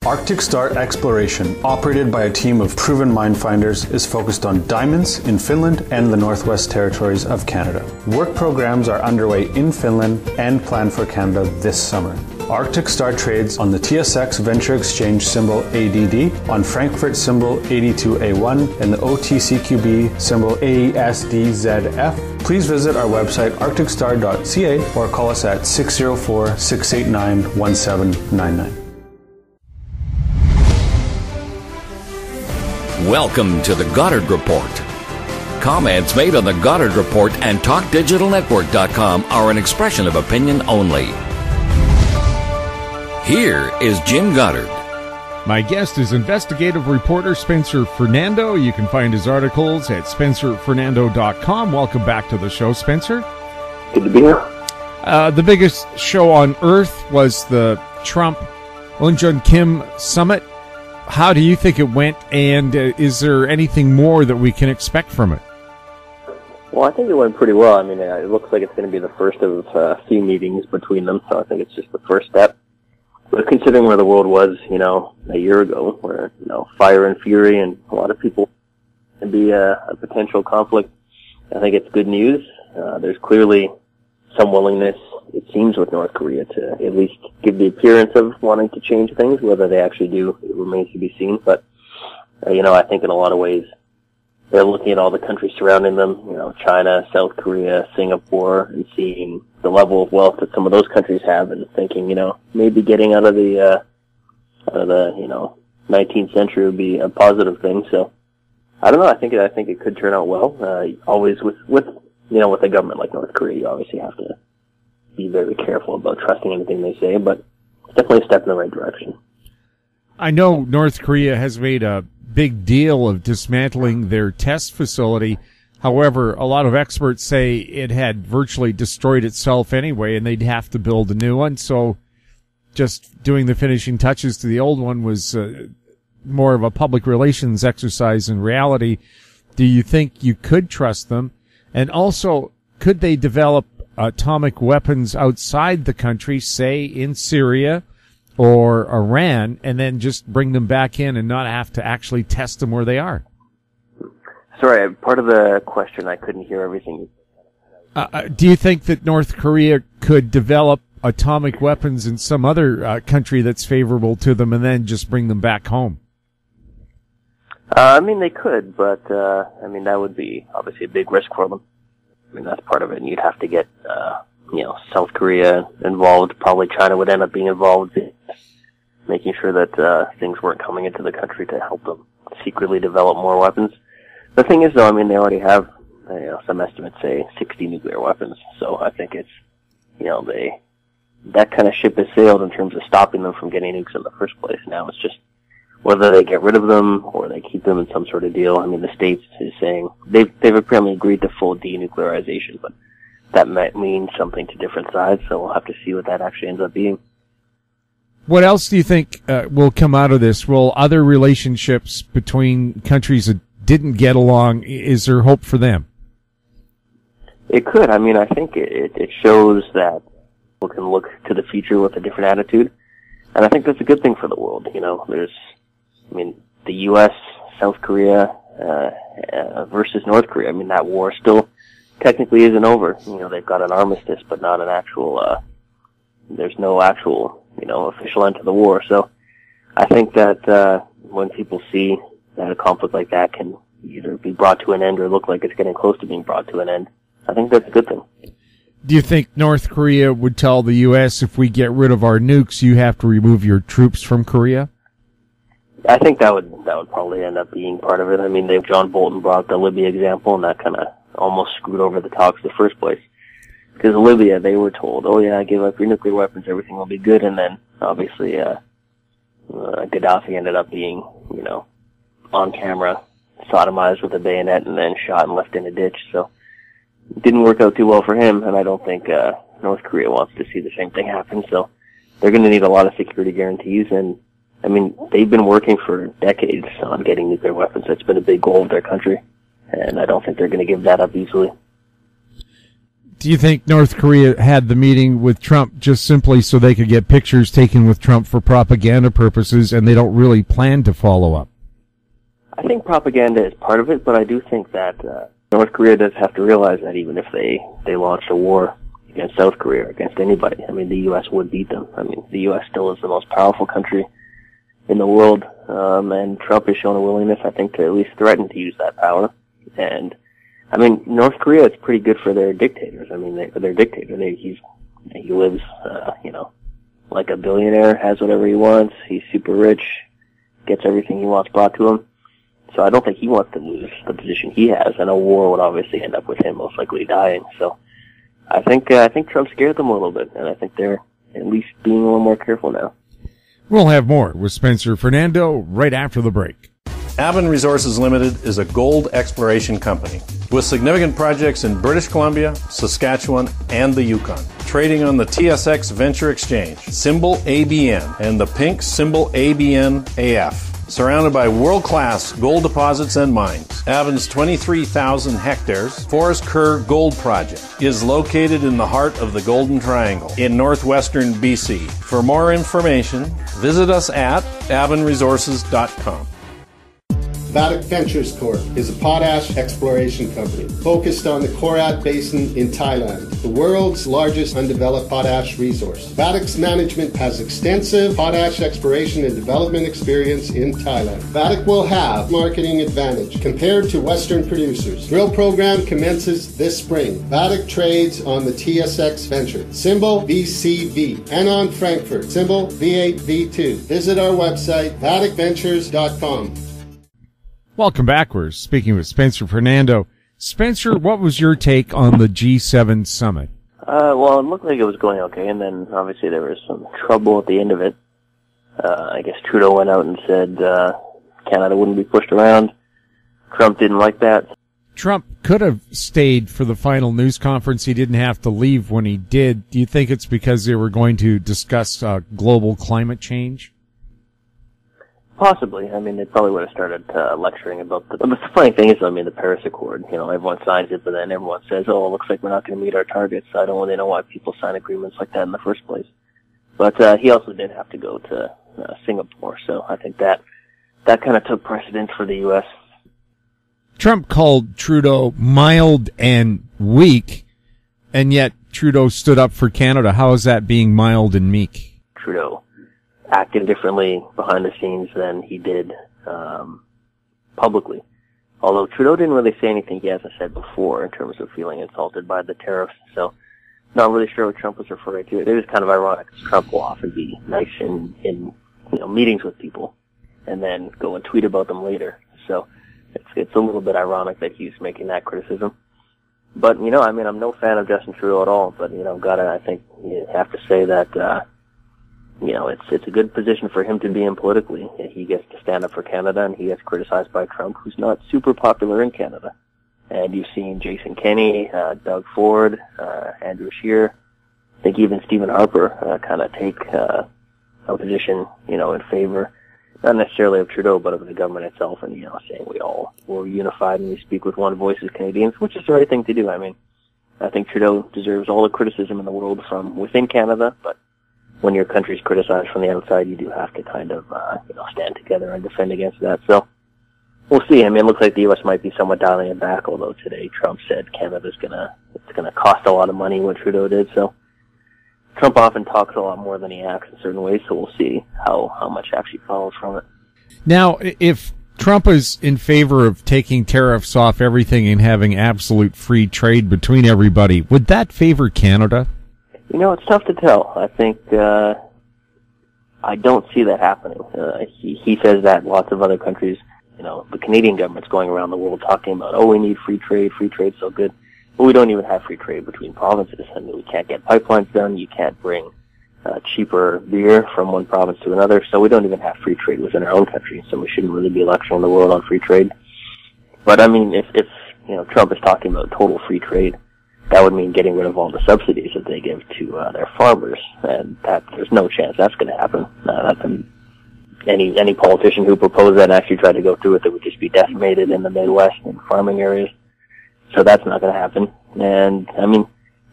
Arctic Star Exploration, operated by a team of proven mine finders, is focused on diamonds in Finland and the Northwest Territories of Canada. Work programs are underway in Finland and planned for Canada this summer. Arctic Star trades on the TSX Venture Exchange symbol ADD, on Frankfurt symbol 82A1, and the OTCQB symbol ASDZF. Please visit our website arcticstar.ca or call us at 604-689-1799. Welcome to the Goddard Report. Comments made on the Goddard Report and TalkDigitalNetwork.com are an expression of opinion only. Here is Jim Goddard. My guest is investigative reporter Spencer Fernando. You can find his articles at SpencerFernando.com. Welcome back to the show, Spencer. Good to be here. The biggest show on earth was the Trump-Un Kim summit. How do you think it went, and is there anything more that we can expect from it? Well, I think it went pretty well. I mean, it looks like it's going to be the first of a few meetings between them, so I think it's just the first step. But considering where the world was, a year ago, where, fire and fury and a lot of people can be a potential conflict, I think it's good news. There's clearly some willingness, it seems, with North Korea to at least give the appearance of wanting to change things. Whether they actually do, it remains to be seen. But, I think in a lot of ways, they're looking at all the countries surrounding them, China, South Korea, Singapore, and seeing the level of wealth that some of those countries have and thinking, maybe getting out of the 19th century would be a positive thing. So, I don't know, I think it could turn out well. Always with a government like North Korea, you obviously have to be very careful about trusting anything they say, but it's definitely a step in the right direction. I know North Korea has made a big deal of dismantling their test facility. However, a lot of experts say it had virtually destroyed itself anyway, and they'd have to build a new one. So just doing the finishing touches to the old one was more of a public relations exercise in reality. Do you think you could trust them? And also, could they develop atomic weapons outside the country, say in Syria or Iran, and then just bring them back in and not have to actually test them where they are? Sorry, part of the question, I couldn't hear everything. Do you think that North Korea could develop atomic weapons in some other country that's favorable to them and then just bring them back home? They could, but, that would be obviously a big risk for them. That's part of it, and you'd have to get, South Korea involved. Probably China would end up being involved, making sure that things weren't coming into the country to help them secretly develop more weapons. The thing is, though, they already have, some estimates say 60 nuclear weapons, so I think it's, that kind of ship has sailed in terms of stopping them from getting nukes in the first place. Now it's just whether they get rid of them or they keep them in some sort of deal. The States is saying they've apparently agreed to full denuclearization, but that might mean something to different sides, so we'll have to see what that actually ends up being. What else do you think will come out of this? Will other relationships between countries that didn't get along, is there hope for them? It could. I think it shows that people can look to the future with a different attitude, and I think that's a good thing for the world. The U.S., South Korea versus North Korea. That war still technically isn't over. They've got an armistice, but not an actual. There's no actual, official end to the war. So, I think that when people see that a conflict like that can either be brought to an end or look like it's getting close to being brought to an end, I think that's a good thing. Do you think North Korea would tell the U.S., if we get rid of our nukes, you have to remove your troops from Korea? I think that would probably end up being part of it. John Bolton brought the Libya example, and that kind of almost screwed over the talks in the first place. Because Libya, they were told, oh yeah, give up your nuclear weapons, everything will be good, and then obviously Gaddafi ended up being, on camera, sodomized with a bayonet, and then shot and left in a ditch. So it didn't work out too well for him, and I don't think North Korea wants to see the same thing happen. So they're going to need a lot of security guarantees, and they've been working for decades on getting nuclear weapons. That's been a big goal of their country, and I don't think they're going to give that up easily. Do you think North Korea had the meeting with Trump just simply so they could get pictures taken with Trump for propaganda purposes, and they don't really plan to follow up? I think propaganda is part of it, but I do think that North Korea does have to realize that even if they launched a war against South Korea or against anybody, I mean, the U.S. would beat them. I mean, the U.S. still is the most powerful country in the world, and Trump has shown a willingness, I think, to at least threaten to use that power. And, I mean, North Korea is pretty good for their dictators. I mean, their dictator, he lives, like a billionaire, has whatever he wants, he's super rich, gets everything he wants brought to him. So I don't think he wants to lose the position he has, and a war would obviously end up with him most likely dying. So I think Trump scared them a little bit, and I think they're at least being a little more careful now. We'll have more with Spencer Fernando right after the break. Avon Resources Limited is a gold exploration company with significant projects in British Columbia, Saskatchewan, and the Yukon. Trading on the TSX Venture Exchange, symbol ABN, and the pink symbol ABN-AF. Surrounded by world-class gold deposits and mines, Avon's 23,000 hectares Forest Kerr Gold Project is located in the heart of the Golden Triangle in northwestern BC. For more information, visit us at avonresources.com. Vatic Ventures Corp. is a potash exploration company focused on the Korat Basin in Thailand, the world's largest undeveloped potash resource. Vatic's management has extensive potash exploration and development experience in Thailand. Vatic will have marketing advantage compared to Western producers. Drill program commences this spring. Vatic trades on the TSX Venture, symbol VCV, and on Frankfurt, symbol V8V2. Visit our website, vaticventures.com. Welcome back. We're speaking with Spencer Fernando. Spencer, what was your take on the G7 summit? Well, it looked like it was going okay, and then obviously there was some trouble at the end of it. I guess Trudeau went out and said Canada wouldn't be pushed around. Trump didn't like that. Trump could have stayed for the final news conference. He didn't have to leave when he did. Do you think it's because they were going to discuss global climate change? Possibly. I mean, they probably would have started lecturing about the funny thing is, I mean, the Paris Accord, everyone signs it, but then everyone says, oh, it looks like we're not going to meet our targets. I don't really know why people sign agreements like that in the first place. But he also did have to go to Singapore, so I think that kind of took precedence for the U.S. Trump called Trudeau mild and weak, and yet Trudeau stood up for Canada. How is that being mild and meek? Trudeau acted differently behind the scenes than he did publicly. Although Trudeau didn't really say anything he hasn't said before in terms of feeling insulted by the tariffs, so not really sure what Trump was referring to. It is kind of ironic because Trump will often be nice in meetings with people and then go and tweet about them later. So it's a little bit ironic that he's making that criticism. But, I mean, I'm no fan of Justin Trudeau at all, but, I think you have to say that it's a good position for him to be in politically. He gets to stand up for Canada, and he gets criticized by Trump, who's not super popular in Canada. And you've seen Jason Kenney, Doug Ford, Andrew Scheer, I think even Stephen Harper kind of take a position, in favor, not necessarily of Trudeau, but of the government itself, and, saying we're unified and we speak with one voice as Canadians, which is the right thing to do. I mean, I think Trudeau deserves all the criticism in the world from within Canada, but when your country's criticized from the outside, you do have to kind of, stand together and defend against that. So we'll see. I mean, it looks like the U.S. might be somewhat dialing it back, although today Trump said Canada's it's gonna cost a lot of money what Trudeau did. So Trump often talks a lot more than he acts in certain ways, so we'll see how much actually follows from it. Now, if Trump is in favor of taking tariffs off everything and having absolute free trade between everybody, would that favor Canada? It's tough to tell. I think I don't see that happening. He says that lots of other countries, the Canadian government's going around the world talking about, we need free trade's so good. But we don't even have free trade between provinces. I mean, we can't get pipelines done. You can't bring cheaper beer from one province to another. So we don't even have free trade within our own country. So we shouldn't really be lecturing the world on free trade. But I mean, if Trump is talking about total free trade, that would mean getting rid of all the subsidies that they give to their farmers, and there's no chance that's going to happen. Any politician who proposed that and actually tried to go through it, they would just be decimated in the Midwest and farming areas. So that's not going to happen. And I mean,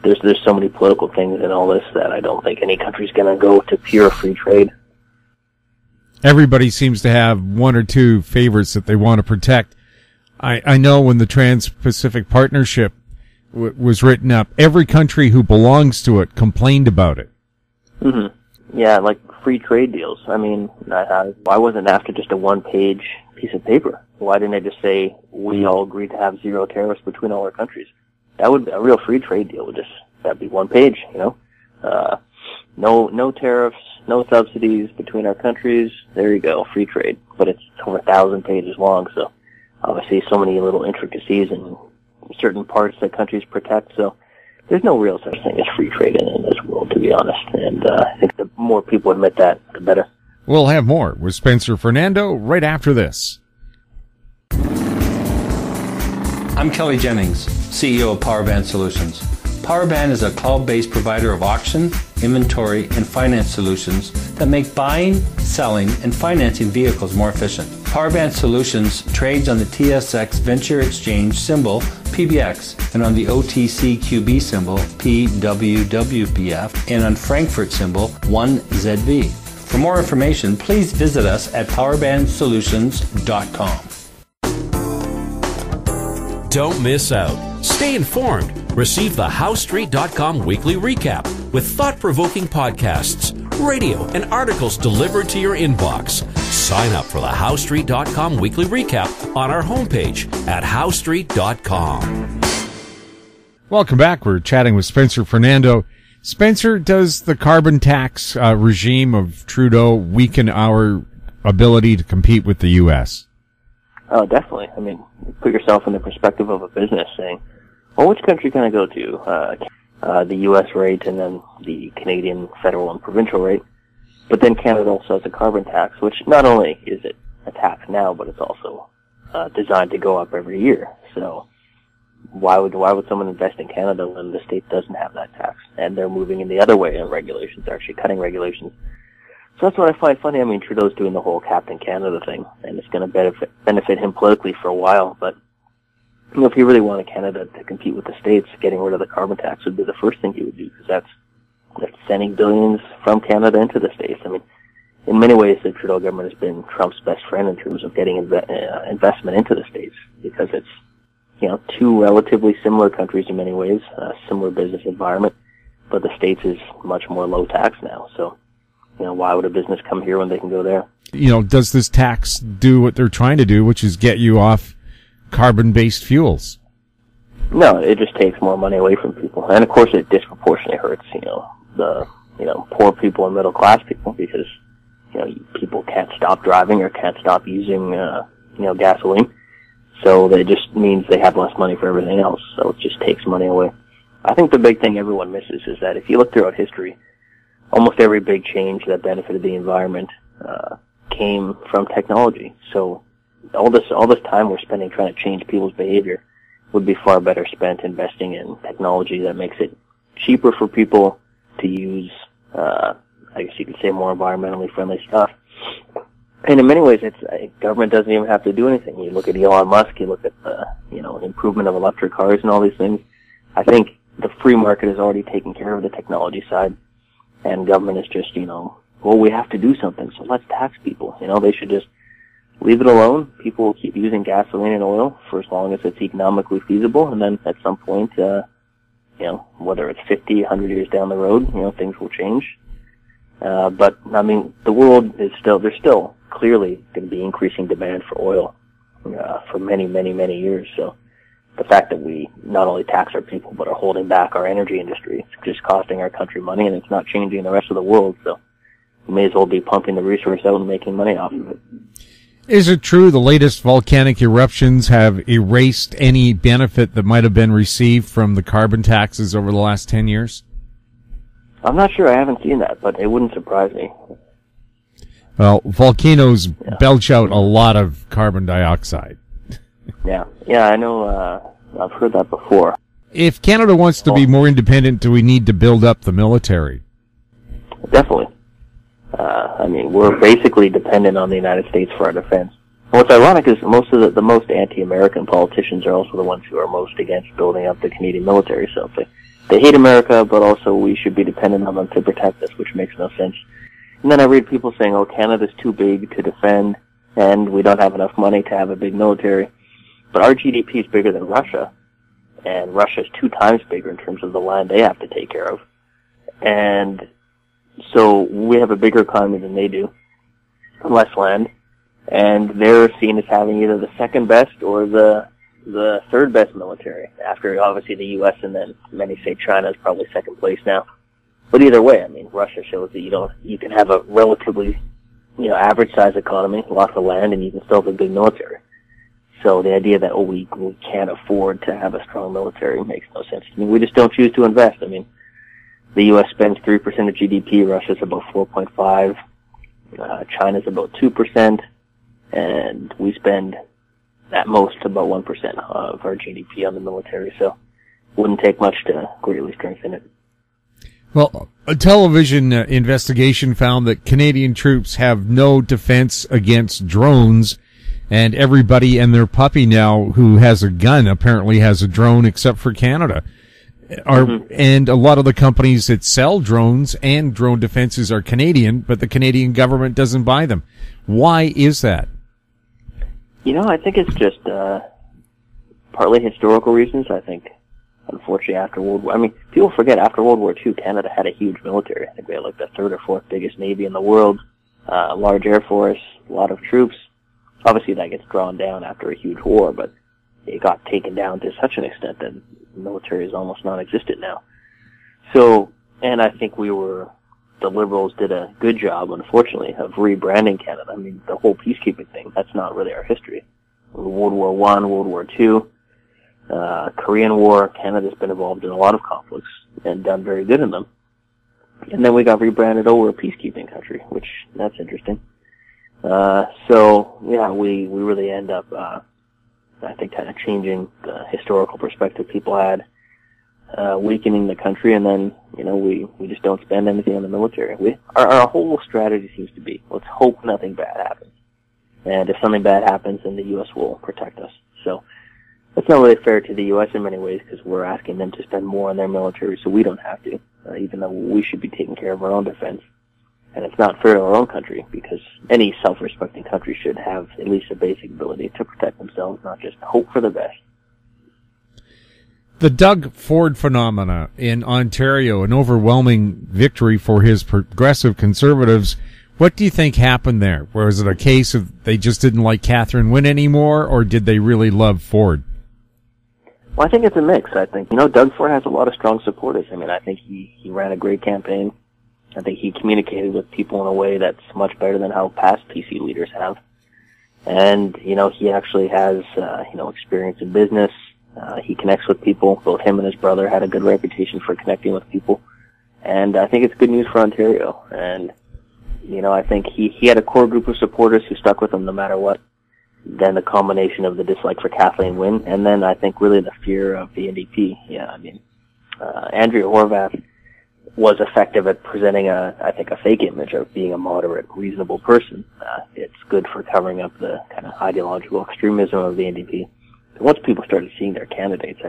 there's so many political things in all this that I don't think any country's going to go to pure free trade. Everybody seems to have one or two favorites that they want to protect. I know when the Trans-Pacific Partnership was written up, every country who belongs to it complained about it. Mm-hmm. Yeah, like free trade deals. I mean, why wasn't NAFTA just a one-page piece of paper? Why didn't they just say, we all agree to have zero tariffs between all our countries? That would be a real free trade deal. That'd be one page, No tariffs, no subsidies between our countries. There you go, free trade. But it's over 1,000 pages long, so obviously so many little intricacies and certain parts that countries protect. So there's no real such thing as free trade in this world, to be honest. And I think the more people admit that, the better. We'll have more with Spencer Fernando right after this. I'm Kelly Jennings, CEO of Powerband Solutions. Powerband is a cloud-based provider of auction, inventory, and finance solutions that make buying, selling, and financing vehicles more efficient. Powerband Solutions trades on the TSX Venture Exchange symbol PBX and on the OTCQB symbol PWWPF and on Frankfurt symbol 1ZB. For more information, please visit us at powerbandsolutions.com. Don't miss out. Stay informed. Receive the HowStreet.com weekly recap with thought-provoking podcasts, radio, and articles delivered to your inbox. Sign up for the HowStreet.com weekly recap on our homepage at HowStreet.com. Welcome back. We're chatting with Spencer Fernando. Spencer, does the carbon tax regime of Trudeau weaken our ability to compete with the U.S.? Oh, definitely. I mean, put yourself in the perspective of a business saying, well, which country can I go to? The U.S. rate and then the Canadian federal and provincial rate. But then Canada also has a carbon tax, which not only is it a tax now, but it's also designed to go up every year. So why would someone invest in Canada when the state doesn't have that tax? And they're moving in the other way in regulations. They're actually cutting regulations. So that's what I find funny. I mean, Trudeau's doing the whole Captain Canada thing, and it's going to benefit him politically for a while. But if he really wanted Canada to compete with the States, getting rid of the carbon tax would be the first thing he would do, because that's sending billions from Canada into the States. I mean, in many ways, the Trudeau government has been Trump's best friend in terms of getting investment into the States, because it's two relatively similar countries in many ways, similar business environment, but the States is much more low tax now. So why would a business come here when they can go there? Does this tax do what they're trying to do, which is get you off carbon-based fuels? No, it just takes more money away from people. And of course it disproportionately hurts, the poor people and middle class people, because, people can't stop driving or can't stop using, gasoline. So that just means they have less money for everything else. So it just takes money away. I think the big thing everyone misses is that if you look throughout history, almost every big change that benefited the environment came from technology. So all this time we're spending trying to change people's behavior would be far better spent investing in technology that makes it cheaper for people to use, I guess you could say, more environmentally friendly stuff. And in many ways, government doesn't even have to do anything. You look at Elon Musk, you look at the, improvement of electric cars and all these things. I think the free market has already taken care of the technology side. And government is just, we have to do something, so let's tax people. They should just leave it alone. People will keep using gasoline and oil for as long as it's economically feasible, and then at some point, whether it's 50, 100 years down the road, things will change. But, I mean, the world there's still clearly going to be increasing demand for oil for many, many, many years. So the fact that we not only tax our people but are holding back our energy industry, it's just costing our country money, and it's not changing the rest of the world. So we may as well be pumping the resource out and making money off of it. Is it true the latest volcanic eruptions have erased any benefit that might have been received from the carbon taxes over the last 10 years? I'm not sure. I haven't seen that, but it wouldn't surprise me. Well, volcanoes belch out a lot of carbon dioxide. Yeah, I know. I've heard that before. If Canada wants to be more independent, do we need to build up the military? Definitely. I mean, we're basically dependent on the United States for our defense. What's ironic is most of the most anti-American politicians are also the ones who are most against building up the Canadian military. So if the they hate America, but also we should be dependent on them to protect us, which makes no sense. And then I read people saying, oh, Canada's too big to defend, and we don't have enough money to have a big military. But our GDP is bigger than Russia, and Russia's 2 times bigger in terms of the land they have to take care of. And so we have a bigger economy than they do, less land, and they're seen as having either the second best or the third best military, after obviously the U.S., and then many say China is probably second place now. But either way, I mean, Russia shows that you can have a relatively, average size economy, lots of land, and you can still have a big military. So the idea that, we can't afford to have a strong military makes no sense. I mean, we just don't choose to invest. I mean, the U.S. spends 3% of GDP, Russia's about 4.5%, China's about 2%, and we spend at most about 1% of our GDP on the military, so it wouldn't take much to greatly strengthen it. Well, a television investigation found that Canadian troops have no defense against drones, and everybody and their puppy now who has a gun apparently has a drone except for Canada. And a lot of the companies that sell drones and drone defenses are Canadian, but the Canadian government doesn't buy them. Why is that? I think it's just partly historical reasons. I think, unfortunately, after World War... people forget, after World War II, Canada had a huge military. I think we had the 3rd or 4th biggest Navy in the world, large Air Force, a lot of troops. Obviously, that gets drawn down after a huge war, but it got taken down to such an extent that the military is almost non-existent now. So, and I think the Liberals did a good job, unfortunately, of rebranding Canada. I mean, the whole peacekeeping thing, that's not really our history. World War I, World War II, Korean War, Canada's been involved in a lot of conflicts and done very good in them. And then we got rebranded, we're a peacekeeping country, which, that's interesting. We really end up, I think, kind of changing the historical perspective people had, weakening the country, and then, we just don't spend anything on the military. Our whole strategy seems to be, let's hope nothing bad happens. And if something bad happens, then the U.S. will protect us. So that's not really fair to the U.S. in many ways, because we're asking them to spend more on their military, so we don't have to, even though we should be taking care of our own defense. And it's not fair to our own country, because any self-respecting country should have at least a basic ability to protect themselves, not just hope for the best. The Doug Ford phenomena in Ontario, an overwhelming victory for his progressive conservatives. What do you think happened there? Was it a case of they just didn't like Catherine Wynne anymore, or did they really love Ford? Well, I think it's a mix. I think, Doug Ford has a lot of strong supporters. I think he ran a great campaign. I think he communicated with people in a way that's much better than how past PC leaders have. And, he actually has, experience in business. He connects with people. Both him and his brother had a good reputation for connecting with people. And I think it's good news for Ontario. And, I think he had a core group of supporters who stuck with him no matter what. Then the combination of the dislike for Kathleen Wynne, and then I think really the fear of the NDP. Andrea Horwath was effective at presenting I think a fake image of being a moderate, reasonable person. It's good for covering up the kind of ideological extremism of the NDP. Once people started seeing their candidates,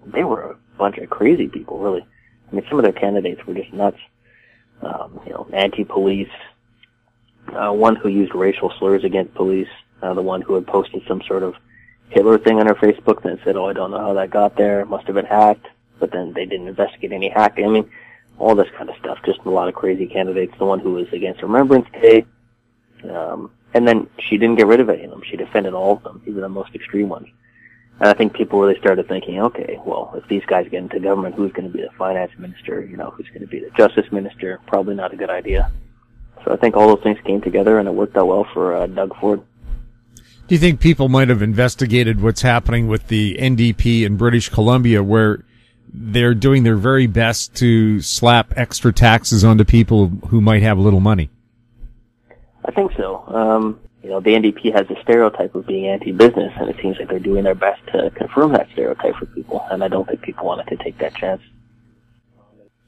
they were a bunch of crazy people, really. Some of their candidates were just nuts. Anti-police, one who used racial slurs against police, the one who had posted some sort of Hitler thing on her Facebook that said, I don't know how that got there, it must have been hacked, but then they didn't investigate any hacking. All this kind of stuff, just a lot of crazy candidates. The one who was against Remembrance Day, and then she didn't get rid of any of them. She defended all of them, even the most extreme ones. And I think people really started thinking, okay, well, if these guys get into government, who's going to be the finance minister? Who's going to be the justice minister? Probably not a good idea. So I think all those things came together, and it worked out well for Doug Ford. Do you think people might have investigated what's happening with the NDP in British Columbia, where they're doing their very best to slap extra taxes onto people who might have little money? I think so. The NDP has a stereotype of being anti-business, and it seems like they're doing their best to confirm that stereotype for people, and I don't think people wanted to take that chance.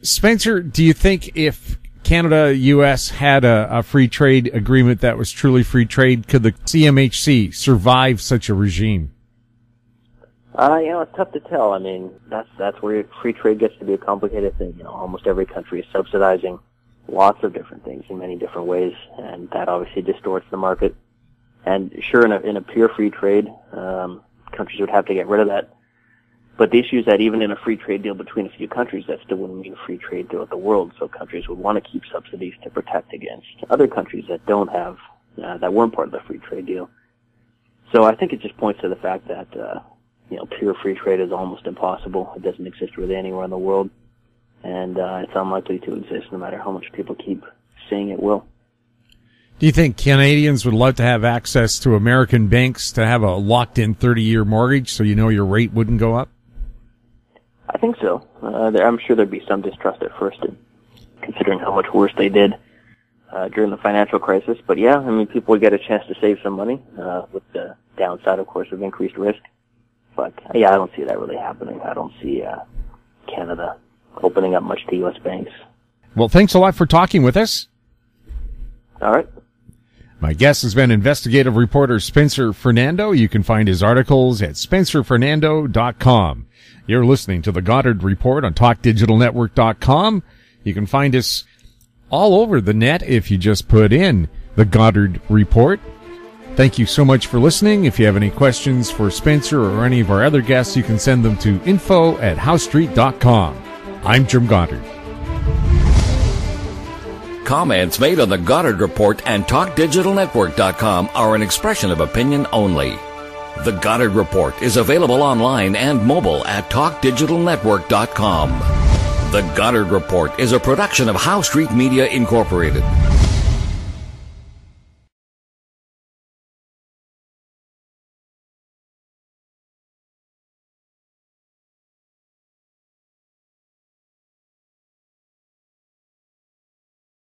Spencer, do you think if Canada, U.S. had a free trade agreement that was truly free trade, could the CMHC survive such a regime? It's tough to tell. I mean, that's where free trade gets to be a complicated thing. You know, almost every country is subsidizing lots of different things in many different ways, and that obviously distorts the market. And sure, in a pure free trade, countries would have to get rid of that. But the issue is that even in a free trade deal between a few countries, that still wouldn't mean free trade throughout the world. So countries would want to keep subsidies to protect against other countries that don't have, that weren't part of the free trade deal. So I think it just points to the fact that, pure free trade is almost impossible. It doesn't exist really anywhere in the world. And it's unlikely to exist no matter how much people keep saying it will. Do you think Canadians would love to have access to American banks to have a locked-in 30-year mortgage so you know your rate wouldn't go up? I think so. I'm sure there'd be some distrust at first, considering how much worse they did during the financial crisis. But yeah, I mean, people would get a chance to save some money, with the downside, of course, of increased risk. But yeah, I don't see that really happening. I don't see Canada opening up much to U.S. banks. Well, thanks a lot for talking with us. All right. My guest has been investigative reporter Spencer Fernando. You can find his articles at spencerfernando.com. You're listening to the Goddard Report on TalkDigitalNetwork.com. You can find us all over the net if you just put in the Goddard Report. Thank you so much for listening. If you have any questions for Spencer or any of our other guests, you can send them to info@howstreet.com. I'm Jim Goddard. Comments made on the Goddard Report and TalkDigitalNetwork.com are an expression of opinion only. The Goddard Report is available online and mobile at TalkDigitalNetwork.com. The Goddard Report is a production of How Street Media Incorporated.